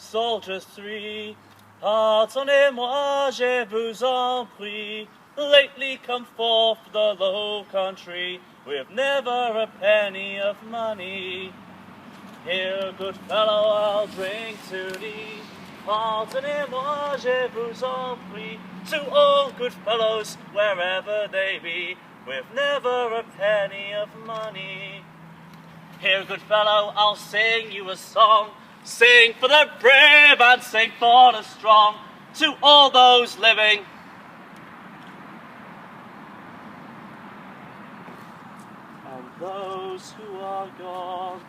soldiers three, pardonnez-moi, je vous en prie, lately come forth the low country, with never a penny of money. Here, good fellow, I'll drink to thee, pardonnez-moi, je vous en prie, to all good fellows, wherever they be, with never a penny of money. Here, good fellow, I'll sing you a song, sing for the brave and sing for the strong, to all those living and those who are gone.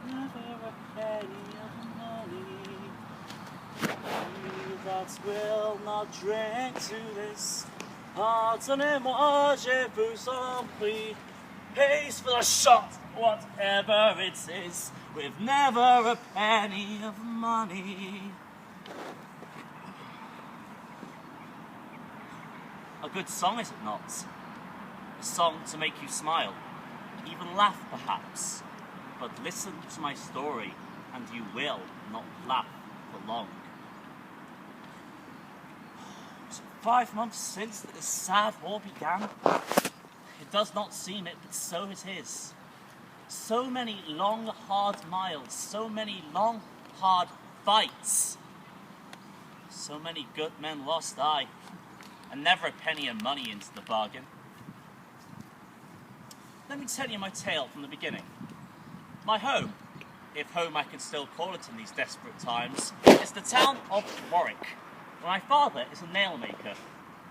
Never a penny of money. You that will not drink to this, pardonnez-moi, je vous en prie, pays for the shot, whatever it is, with never a penny of money. A good song, is it not? A song to make you smile, even laugh perhaps. But listen to my story, and you will not laugh for long. Was it 5 months since that this sad war began? It does not seem it, but so it is. So many long, hard miles, so many long, hard fights. So many good men lost, aye, and never a penny of money into the bargain. Let me tell you my tale from the beginning. My home, if home I can still call it in these desperate times, is the town of Warwick, where my father is a nail maker,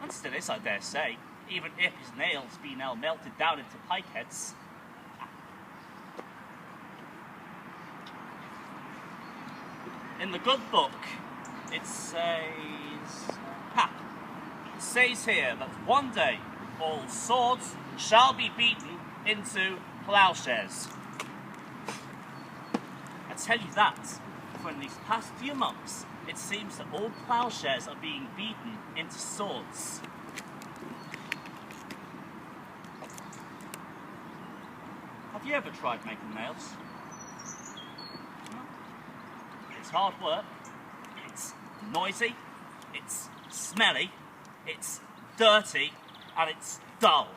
and still is, I dare say, even if his nails be now melted down into pikeheads. In the good book, it says here that one day all swords shall be beaten into plowshares. I tell you that, for in these past few months, it seems that all plowshares are being beaten into swords. Have you ever tried making nails? It's hard work, it's noisy, it's smelly, it's dirty, and it's dull.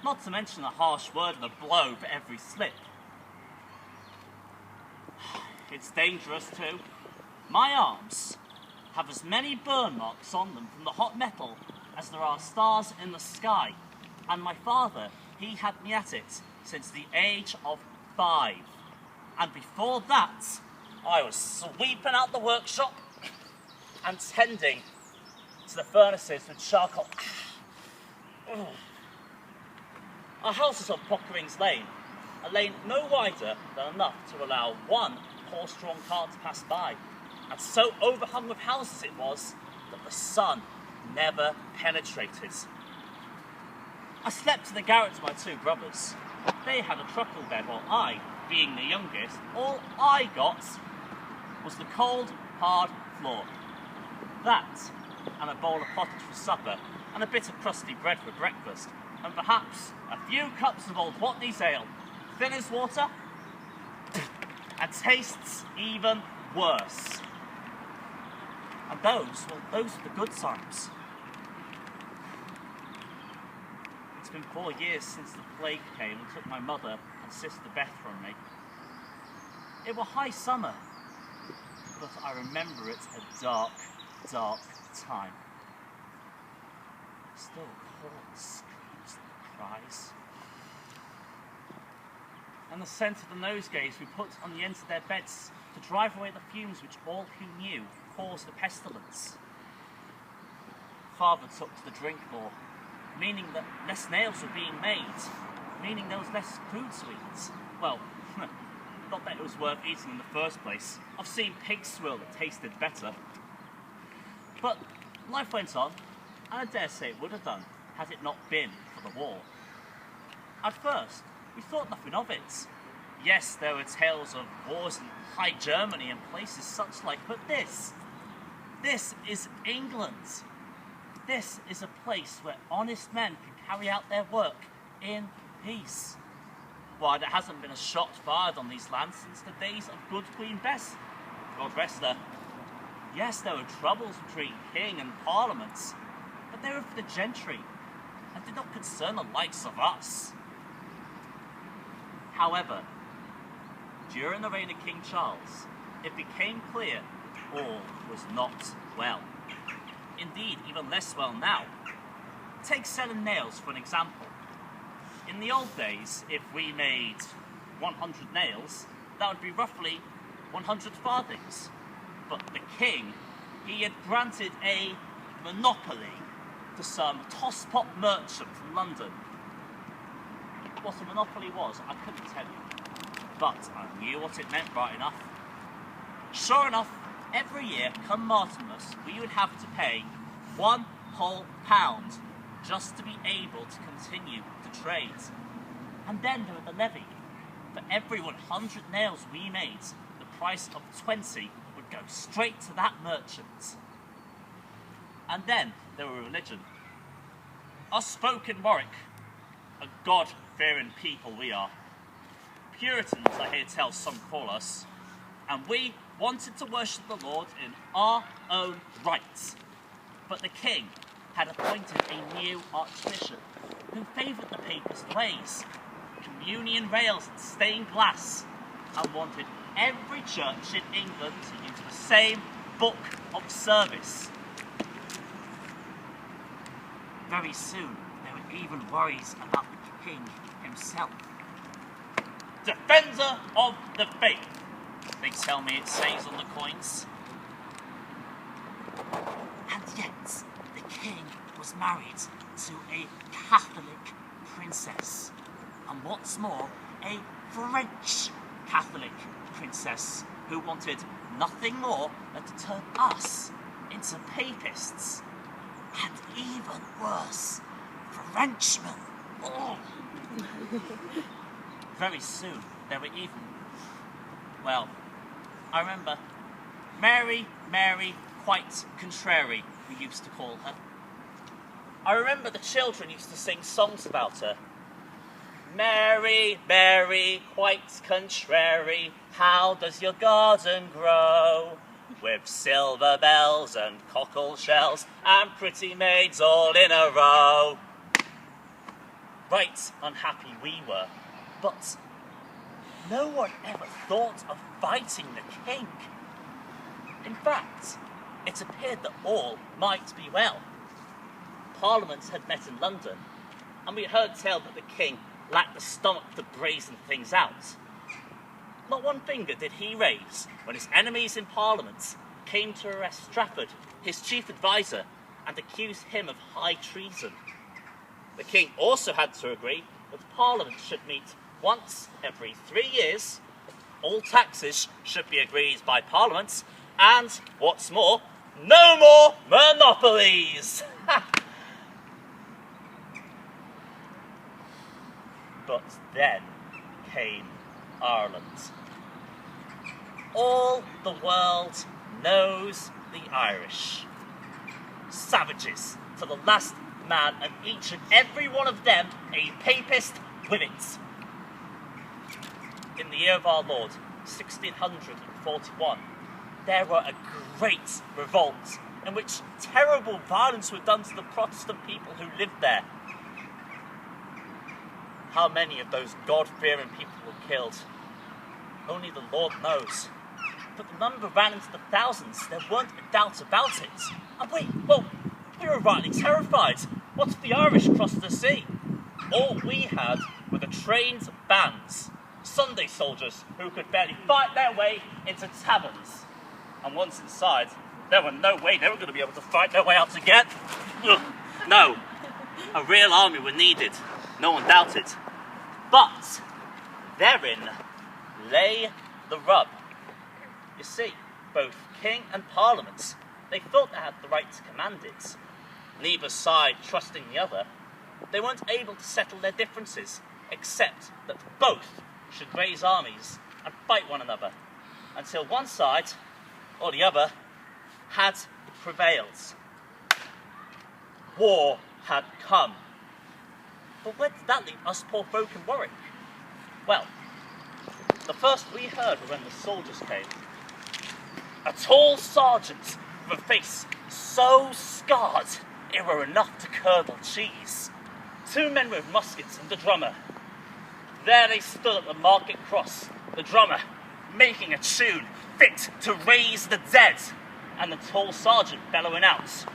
Not to mention a harsh word and a blow for every slip. It's dangerous too. My arms have as many burn marks on them from the hot metal as there are stars in the sky, and my father, he had me at it since the age of 5. And before that, I was sweeping out the workshop and tending to the furnaces with charcoal. Our house is on Pockering's Lane, a lane no wider than enough to allow one horse-drawn cart to pass by, and so overhung with houses it was that the sun never penetrated. I slept in the garret of my 2 brothers. They had a truckle bed, while I, being the youngest, all I got was the cold, hard floor. That, and a bowl of pottage for supper, and a bit of crusty bread for breakfast, and perhaps a few cups of old Watney's ale, thin as water, and tastes even worse. And those are the good times. It's been 4 years since the plague came and took my mother and sister Beth from me. It was high summer, but I remember it a dark, dark time. Still cold screams and cries. And the scent of the nosegays we put on the ends of their beds to drive away the fumes which all who knew caused the pestilence. Father took to the drink more, meaning that less nails were being made, meaning there was less food to eat. Well, not that it was worth eating in the first place. I've seen pig swill that tasted better. But life went on, and I dare say it would have done, had it not been for the war. At first, we thought nothing of it. Yes, there were tales of wars in High Germany and places such like, but this is England. This is a place where honest men can carry out their work in peace. Why, there hasn't been a shot fired on these lands since the days of good Queen Bess. God rest her. Yes, there were troubles between king and parliaments, but they were for the gentry, and did not concern the likes of us. However, during the reign of King Charles, it became clear all was not well. Indeed, even less well now. Take selling nails for an example. In the old days, if we made 100 nails, that would be roughly 100 farthings. But the king, he had granted a monopoly to some tosspot merchant in London. What a monopoly was, I couldn't tell you, but I knew what it meant right enough. Sure enough, every year, come Martinmas, we would have to pay £1 whole just to be able to continue to trade. And then there was the levy. For every 100 nails we made, the price of 20 would go straight to that merchant. And then there were religion. Us folk in Warwick, a God-fearing people we are. Puritans, I hear tell some call us, and we wanted to worship the Lord in our own rights. But the king had appointed a new archbishop who favoured the papist ways, communion rails and stained glass, and wanted every church in England to use the same book of service. Very soon, there were even worries about the king himself. Defender of the faith, they tell me it says on the coins. And yet, the king was married to a Catholic princess. And what's more, a French Catholic princess who wanted nothing more than to turn us into papists. And even worse, Frenchmen. Oh. Very soon, there were even, well, I remember Mary, quite contrary, we used to call her. I remember the children used to sing songs about her. Mary, quite contrary, how does your garden grow? With silver bells and cockle shells and pretty maids all in a row. Right unhappy we were, but no one ever thought of fighting the king. In fact, it appeared that all might be well. Parliament had met in London, and we heard tell that the king lacked the stomach to brazen things out. Not one finger did he raise when his enemies in Parliament came to arrest Strafford, his chief adviser, and accuse him of high treason. The king also had to agree that Parliament should meet once every 3 years, all taxes should be agreed by Parliament, and, what's more, no more monopolies! But then came Ireland. All the world knows the Irish. Savages to the last man, and each and every one of them a papist with it. In the year of our Lord, 1641, there were a great revolt in which terrible violence was done to the Protestant people who lived there. How many of those God-fearing people were killed? Only the Lord knows. But the number ran into the thousands, there weren't a doubt about it. And we were rightly terrified. What if the Irish crossed the sea? All we had were the trained bands, Sunday soldiers who could barely fight their way into taverns. And once inside, there were no way they were going to be able to fight their way out again. No, a real army were needed, no one doubted. But therein lay the rub. You see, both king and parliament, they thought they had the right to command it. Neither side trusting the other, they weren't able to settle their differences, except that both should raise armies and fight one another, until one side or the other had prevailed. War had come. But where did that leave us poor folk in Warwick? Well, the first we heard were when the soldiers came. A tall sergeant with a face so scarred it were enough to curdle cheese. 2 men with muskets and the drummer. There they stood at the market cross, the drummer making a tune fit to raise the dead, and the tall sergeant bellowing out,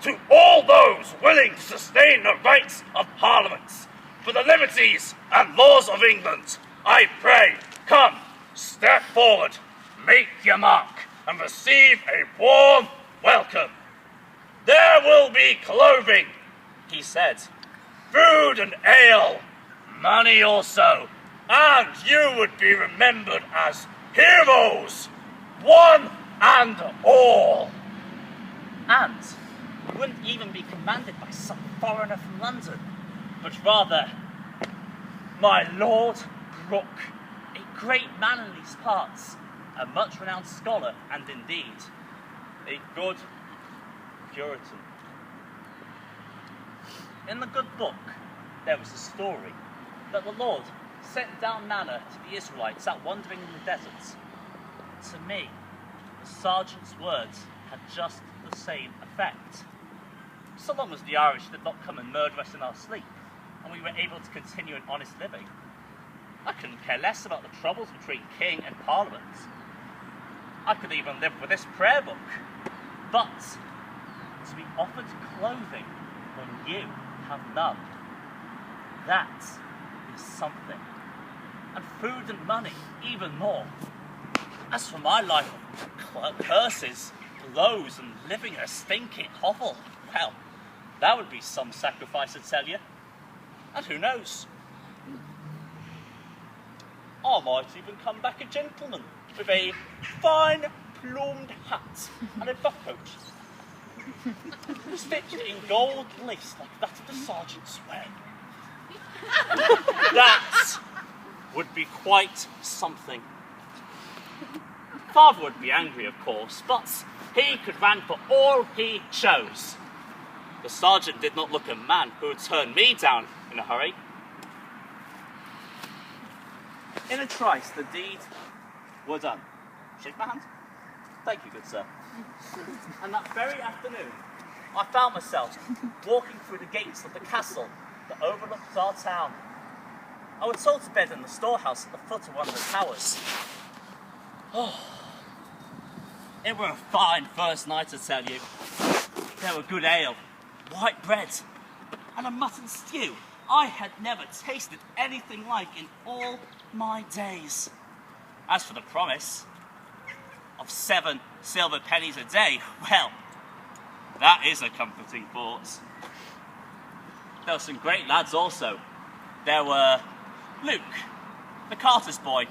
"To all those willing to sustain the rights of Parliament, for the liberties and laws of England, I pray, come, step forward, make your mark, and receive a warm welcome. There will be clothing," he said, "food and ale, money also, and you would be remembered as heroes, one and all." And you wouldn't even be commanded by some foreigner from London, but rather my Lord Brooke, a great man in these parts, a much renowned scholar, and indeed a good Puritan. In the good book, there was a story that the Lord sent down manna to the Israelites out wandering in the desert. To me, the sergeant's words had just the same effect. So long as the Irish did not come and murder us in our sleep, and we were able to continue an honest living, I couldn't care less about the troubles between king and parliament. I could even live with this prayer book. But to be offered clothing when you have none, that is something. And food and money even more. As for my life of curses, blows, and living in a stinking hovel, well, that would be some sacrifice, I tell you. And who knows? I might even come back a gentleman with a fine plumed hat and a buff coat, stitched in gold lace like that of the sergeant's wearing. That would be quite something. Father would be angry, of course, but he could run for all he chose. The sergeant did not look a man who would turn me down in a hurry. In a trice, the deed were done. Shake my hand. Thank you, good sir. And that very afternoon, I found myself walking through the gates of the castle that overlooked our town. I was told to bed in the storehouse at the foot of one of the towers. Oh, it were a fine first night, I tell you. There were good ale, white bread, and a mutton stew I had never tasted anything like in all my days. As for the promise of 7 silver pennies a day, well, that is a comforting thought. There were some great lads also. There were Luke, the carter's boy,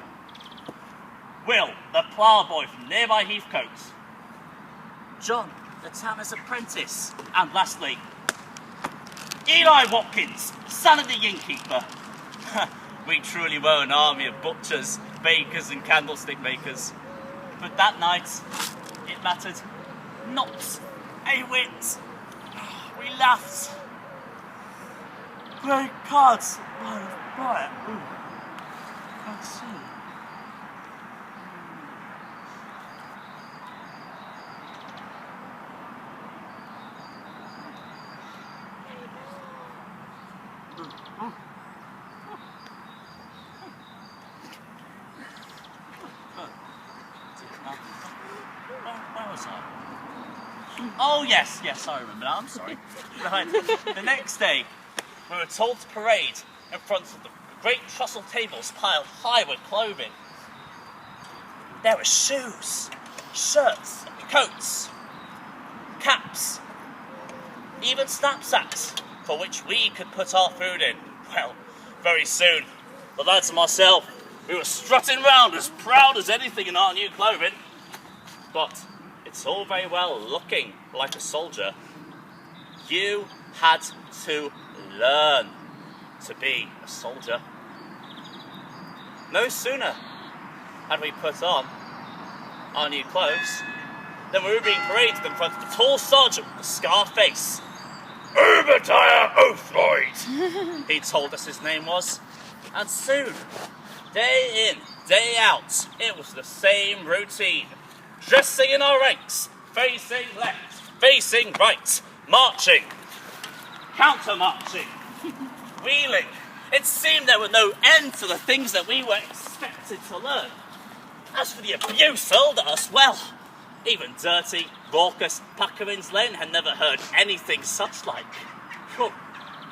Will, the ploughboy from nearby Heathcote, John, the tanner's apprentice, and lastly, Eli Watkins, son of the innkeeper. We truly were an army of butchers, bakers, and candlestick makers. But that night, it mattered not a whit. We laughed. Great cards. Right. Let's see. Where was I? Oh, yes, I remember now, I'm sorry. Right. The next day, we were told to parade in front of the great trestle tables piled high with clothing. There were shoes, shirts, coats, caps, even knapsacks for which we could put our food in. Well, very soon, the lads and myself, we were strutting round as proud as anything in our new clothing. But it's all very well looking like a soldier. You had to learn to be a soldier. No sooner had we put on our new clothes than we were being paraded in front of the tall sergeant with the scar face. Obadiah Oathroyd, he told us his name was. And soon, day in, day out, it was the same routine. Dressing in our ranks, facing left, facing right, marching, counter-marching, wheeling. It seemed there were no end to the things that we were expected to learn. As for the abuse hurled at us, well, even dirty, raucous Puckering's Lane had never heard anything such like.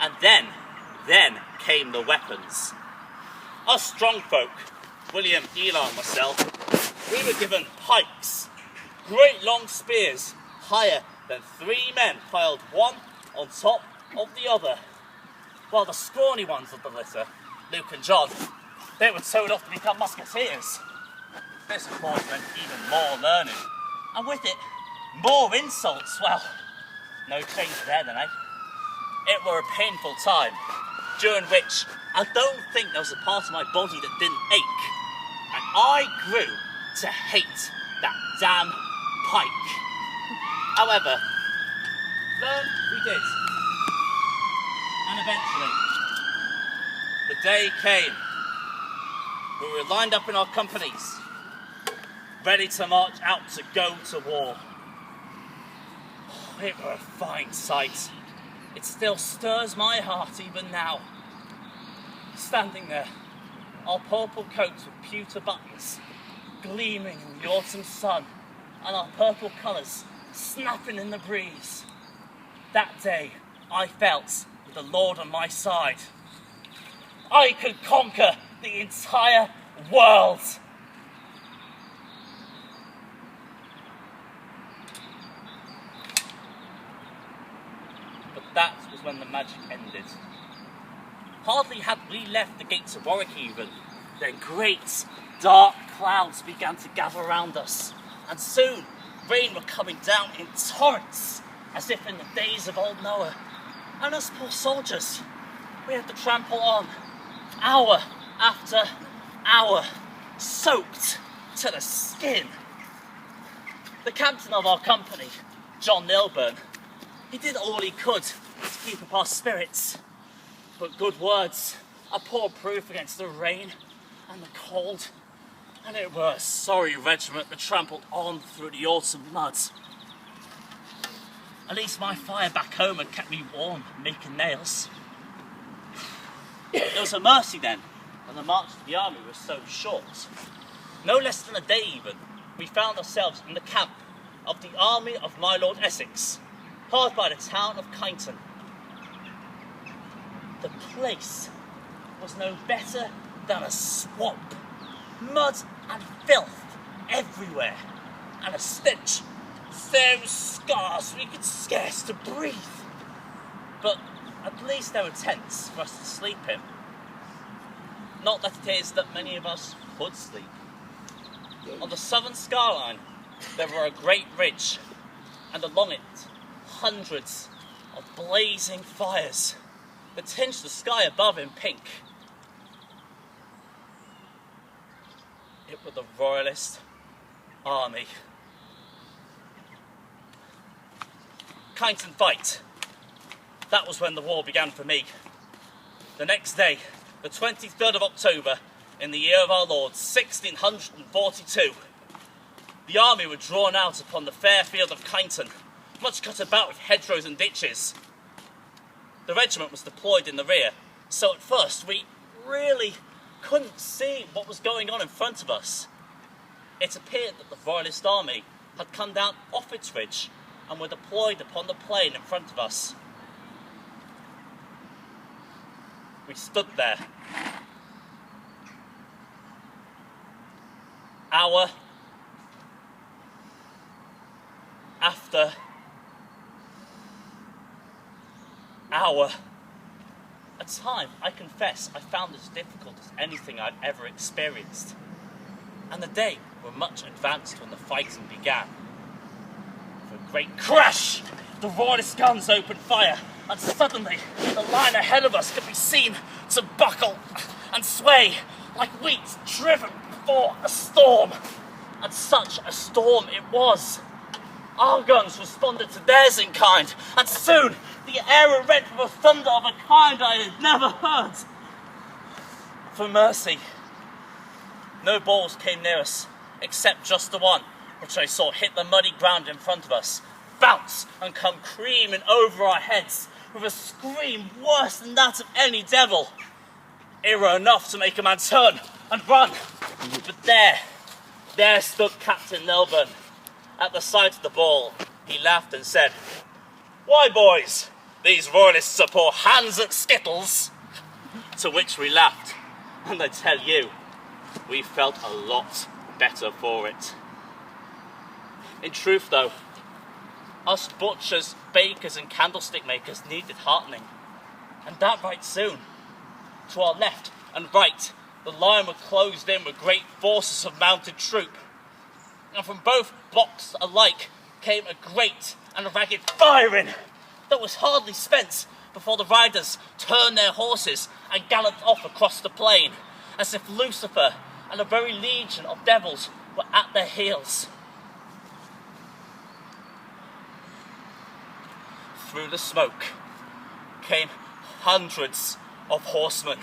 And then came the weapons. Us strong folk, William, Eli and myself, we were given pikes, great long spears, higher than 3 men piled one on top of the other. While the scrawny ones of the litter, Luke and John, they were told off to become musketeers. This, of course, meant even more learning, and with it, more insults. Well, no change there then, eh? It were a painful time, during which I don't think there was a part of my body that didn't ache, and I grew to hate that damn pike. However, learn we did, and eventually, the day came. We were lined up in our companies, ready to march out to go to war. It were a fine sight. It still stirs my heart even now. Standing there, our purple coats with pewter buttons, gleaming in the autumn sun, and our purple colours snapping in the breeze. That day, I felt with the Lord on my side. I could conquer the entire world. But that was when the magic ended. Hardly had we left the gates of Warwick even, then great, dark clouds began to gather around us, and soon rain were coming down in torrents, as if in the days of old Noah. And us poor soldiers, we had to trample on, hour after hour, soaked to the skin. The captain of our company, John Nilburn, he did all he could to keep up our spirits, but good words are poor proof against the rain and the cold, and it were a sorry regiment that trampled on through the autumn mud. At least my fire back home had kept me warm, making nails. It was a mercy then, when the march to the army was so short. No less than a day even, we found ourselves in the camp of the army of my Lord Essex, hard by the town of Kyneton. The place was no better than a swamp, mud and filth everywhere, and a stench so scarce we could scarce to breathe. But at least there were tents for us to sleep in. Not that it is that many of us could sleep. On the southern skyline there were a great ridge, and along it hundreds of blazing fires that tinged the sky above in pink. It was the Royalist Army. Kyneton fight. That was when the war began for me. The next day, the 23rd of October, in the year of our Lord, 1642, the army were drawn out upon the fair field of Kyneton, much cut about with hedgerows and ditches. The regiment was deployed in the rear, so at first we really couldn't see what was going on in front of us. It appeared that the Royalist Army had come down off its ridge and were deployed upon the plain in front of us. We stood there, hour after hour. At time, I confess, I found it as difficult as anything I'd ever experienced. And the day were much advanced when the fighting began. With a great crash, the Royalist guns opened fire, and suddenly the line ahead of us could be seen to buckle and sway like wheat driven before a storm. And such a storm it was. Our guns responded to theirs in kind, and soon the air rent with a thunder of a kind I had never heard. For mercy, no balls came near us, except just the one, which I saw hit the muddy ground in front of us, bounce and come creaming over our heads with a scream worse than that of any devil. It were enough to make a man turn and run. But there stood Captain Nelburn. At the sight of the ball, he laughed and said, "Why, boys, these royalists are poor hands at skittles." To which we laughed, and I tell you, we felt a lot better for it. In truth, though, us butchers, bakers and candlestick makers needed heartening, and that right soon. To our left and right, the line were closed in with great forces of mounted troop, and from both blocks alike came a great and ragged firing that was hardly spent before the riders turned their horses and galloped off across the plain, as if Lucifer and a very legion of devils were at their heels. Through the smoke came hundreds of horsemen,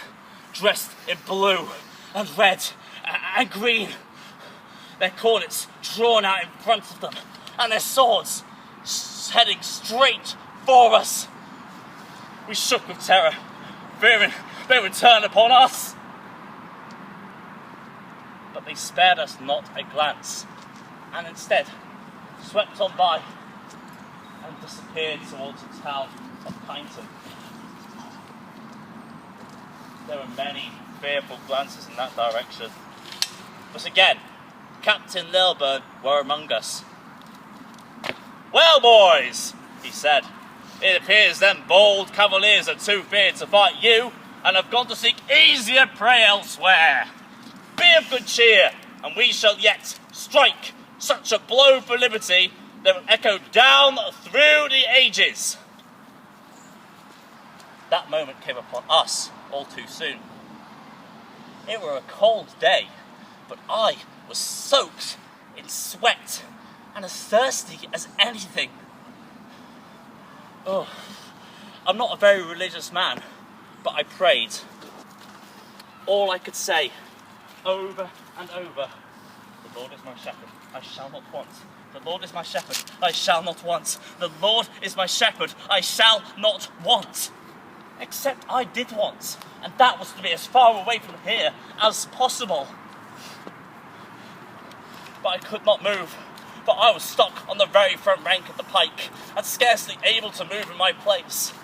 dressed in blue and red and green, their cornets drawn out in front of them, and their swords heading straight for us. We shook with terror, fearing they would turn upon us. But they spared us not a glance, and instead swept on by and disappeared towards the town of Pinton. There were many fearful glances in that direction, but again, Captain Lilburn were among us. "Well, boys," he said, "it appears them bold cavaliers are too feared to fight you, and have gone to seek easier prey elsewhere. Be of good cheer, and we shall yet strike such a blow for liberty that will echo down through the ages." That moment came upon us all too soon. It were a cold day, but I was soaked in sweat and as thirsty as anything. Oh, I'm not a very religious man, but I prayed. All I could say, over and over, "The Lord is my shepherd, I shall not want. The Lord is my shepherd, I shall not want. The Lord is my shepherd, I shall not want." Except I did want, and that was to be as far away from here as possible. But I could not move, for I was stuck on the very front rank of the pike, and scarcely able to move in my place.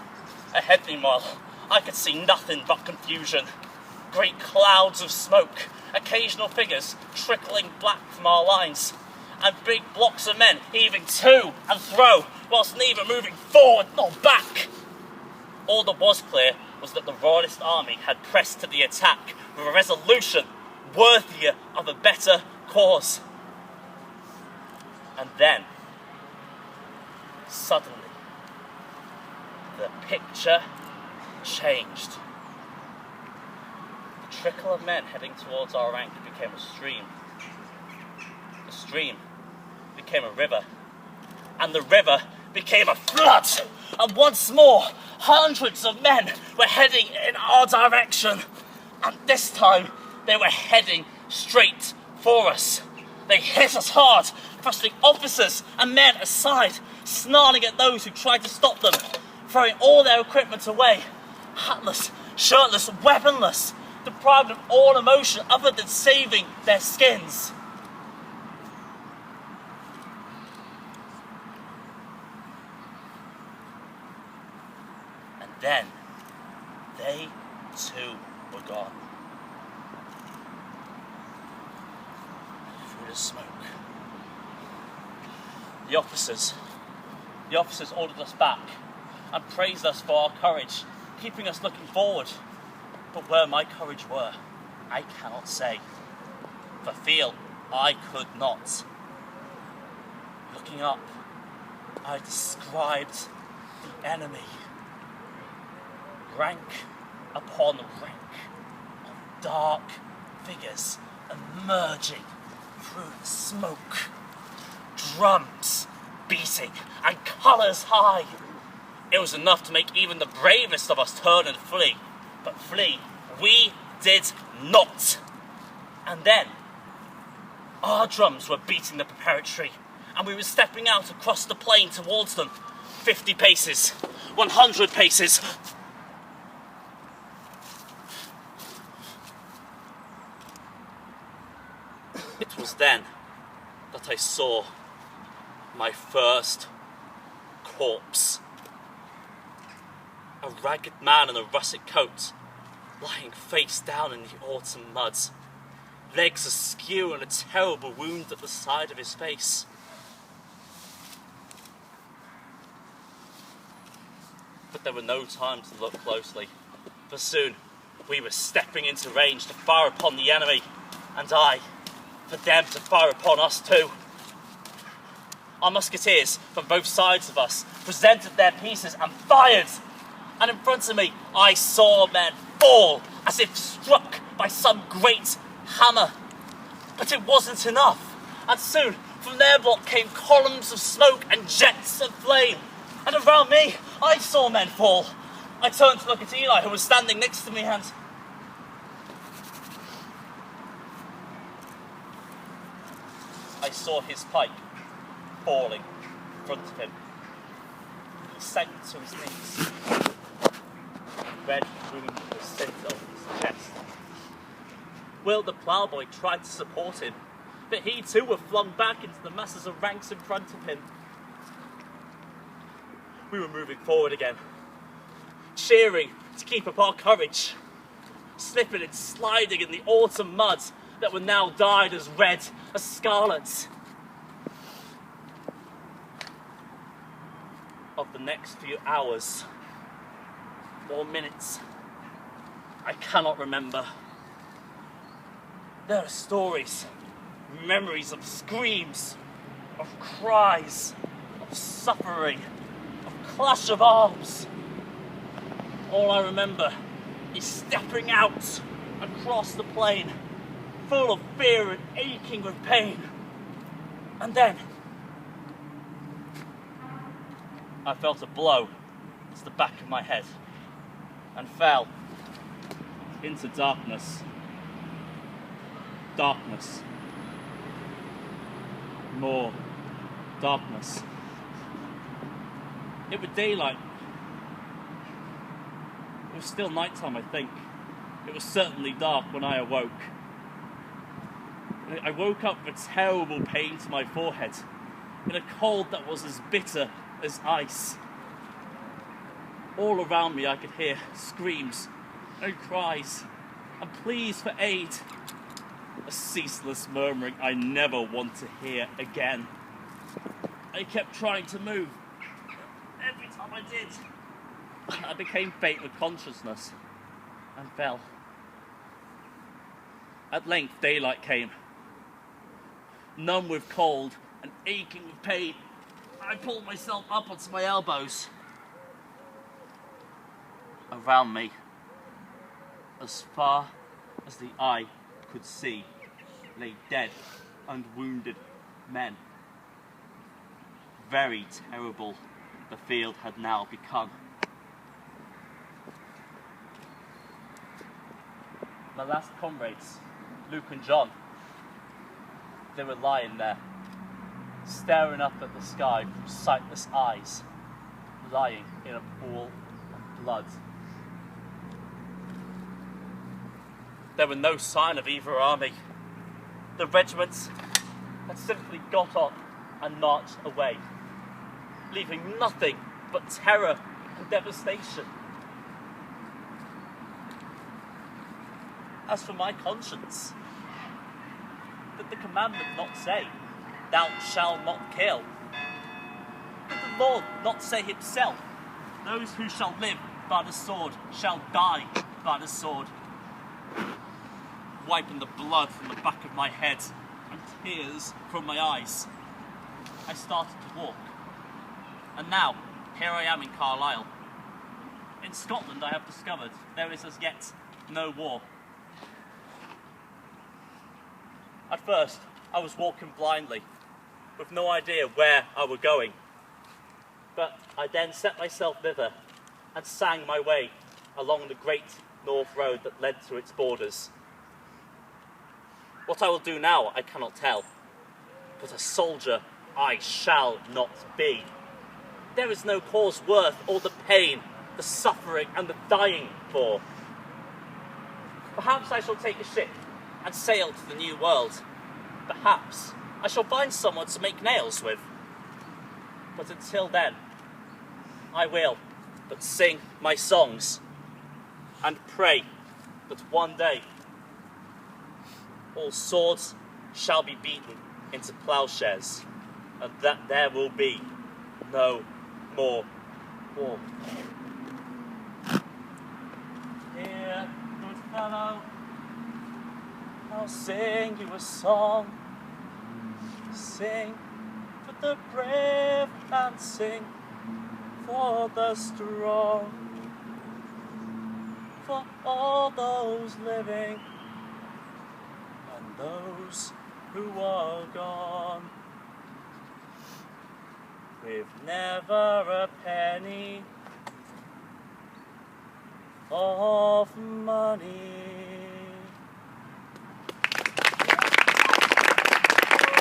Ahead meanwhile, I could see nothing but confusion. Great clouds of smoke, occasional figures trickling black from our lines, and big blocks of men heaving to and fro, whilst neither moving forward nor back. All that was clear was that the royalist army had pressed to the attack with a resolution worthier of a better cause. And then, suddenly, the picture changed. The trickle of men heading towards our rank became a stream. The stream became a river, and the river became a flood, and once more hundreds of men were heading in our direction, and this time they were heading straight for us. They hit us hard, thrusting officers and men aside, snarling at those who tried to stop them, throwing all their equipment away, hatless, shirtless, weaponless, deprived of all emotion other than saving their skins. And then, they too were gone. Through the smoke. The officers ordered us back and praised us for our courage, keeping us looking forward. But where my courage were, I cannot say, for feel I could not. Looking up, I described the enemy. Rank upon rank of dark figures emerging through the smoke. Drums beating and colours high. It was enough to make even the bravest of us turn and flee. But flee we did not. And then, our drums were beating the preparatory, and we were stepping out across the plain towards them. 50 paces, 100 paces. It was then that I saw my first corpse. A ragged man in a russet coat, lying face down in the autumn mud, legs askew and a terrible wound at the side of his face. But there were no time to look closely, for soon we were stepping into range to fire upon the enemy, and for them to fire upon us too. Our musketeers from both sides of us presented their pieces and fired, and in front of me I saw men fall as if struck by some great hammer. But it wasn't enough, and soon from their block came columns of smoke and jets of flame, and around me I saw men fall. I turned to look at Eli, who was standing next to me, and I saw his pipe falling in front of him. He sank to his knees. Red wound was sent over his chest. Will the ploughboy tried to support him, but he too was flung back into the masses of ranks in front of him. We were moving forward again, cheering to keep up our courage, slipping and sliding in the autumn mud that were now dyed as red as scarlet. Of the next few hours or minutes, I cannot remember. There are stories, memories of screams, of cries, of suffering, of clash of arms. All I remember is stepping out across the plain, full of fear and aching with pain. And then I felt a blow to the back of my head and fell into darkness. Darkness. More darkness. It was daylight. It was still nighttime, I think. It was certainly dark when I awoke. I woke up with terrible pain to my forehead, in a cold that was as bitter as ice. All around me I could hear screams and cries and pleas for aid. A ceaseless murmuring I never want to hear again. I kept trying to move. Every time I did, I became faint with consciousness and fell. At length daylight came. Numb with cold and aching with pain, I pulled myself up onto my elbows. Around me, as far as the eye could see, lay dead and wounded men. Very terrible the field had now become. My last comrades, Luke and John, they were lying there, staring up at the sky from sightless eyes, lying in a pool of blood. There were no sign of either army. The regiments had simply got on and marched away, leaving nothing but terror and devastation. As for my conscience, did the commandment not say, "Thou shalt not kill"? Did the Lord not say himself, "Those who shall live by the sword shall die by the sword"? Wiping the blood from the back of my head and tears from my eyes, I started to walk. And now, here I am in Carlisle. In Scotland, I have discovered there is as yet no war. At first, I was walking blindly, with no idea where I was going. But I then set myself thither and sang my way along the great North Road that led to its borders. What I will do now, I cannot tell, but a soldier I shall not be. There is no cause worth all the pain, the suffering, and the dying for. Perhaps I shall take a ship and sail to the new world. Perhaps I shall find someone to make nails with. But until then, I will but sing my songs and pray that one day all swords shall be beaten into plowshares and that there will be no more war. Here, good fellow, I'll sing you a song. Sing for the brave and sing for the strong, for all those living and those who are gone. With never a penny of money,